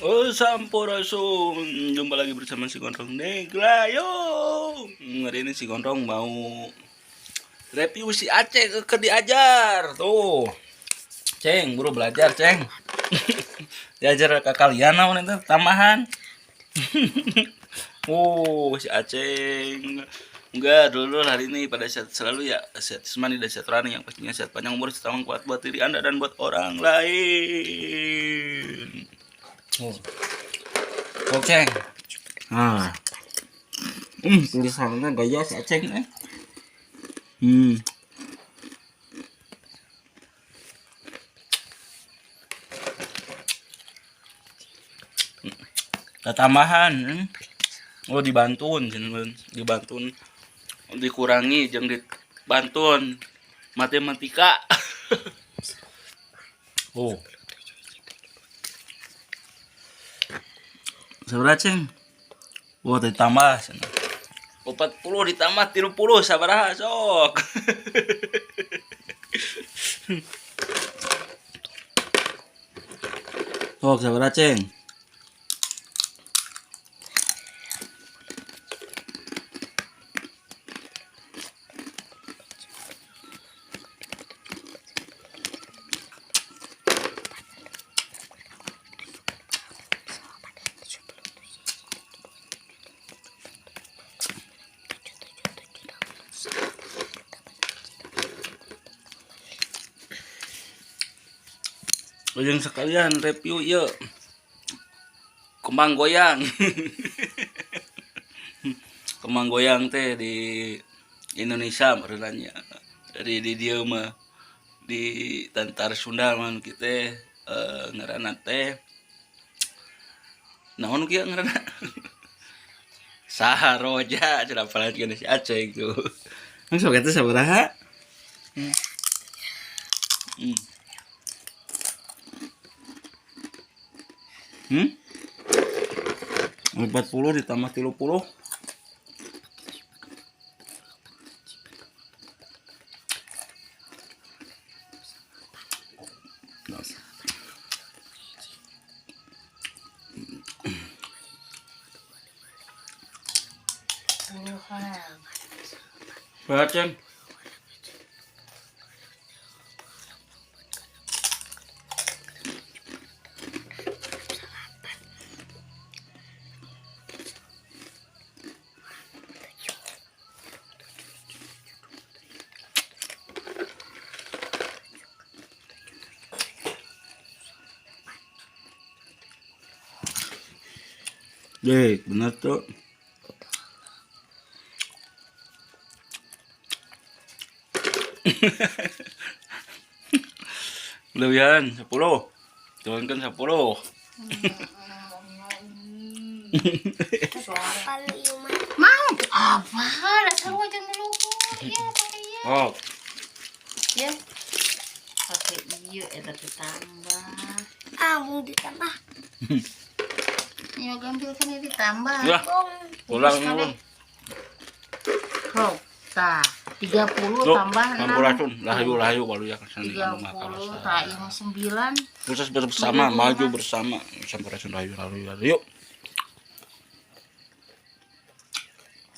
Oh Sampurasun, jumpa lagi bersama si Gondrong Neglayo. Hari ini si Gondrong mau review si Aceh ke diajar. Tuh, Ceng, buru belajar Ceng. Diajar ke kalian naon itu tambahan. Si Aceh. Enggak, dulu hari ini pada saat selalu ya sehat jasmani dan sehat rohani, yang pastinya sehat panjang umur serta kuat buat diri Anda dan buat orang lain. Ceng. Tulisannya gaya si Aceng tambahan. Dibantun, dikurangi jeung dibantun matematika. Sabaraha Ceng? Ditambah 40 ditambah 30 sabaraha sok. Sok sabaraha Ceng? Yang sekalian review yuk kembang goyang. Kembang goyang teh di Indonesia merenanya dari di dia mah di Tantar Sunda man kita ngaranna teh naon kieu ngaranna saharoja cenah palajeun si Aceh itu. Maksud kata sabaraha? 40 ditambah 30. Bacem. Bener tuh. Lebihan 10. Turunkan 10. Mau apa? Dasar wajan dulu. Iya, pakai iya. Ya. Pakai iya, ditambah. Mau ditambah. Ya gampilkan ini ditambah. Ya. Ulang dulu. Tah, 30 tambah 6. Lahayu baru ya kesana. 30 tak 9. Proses bersama, maju bersama. Sampurasun lahayu. Yuk.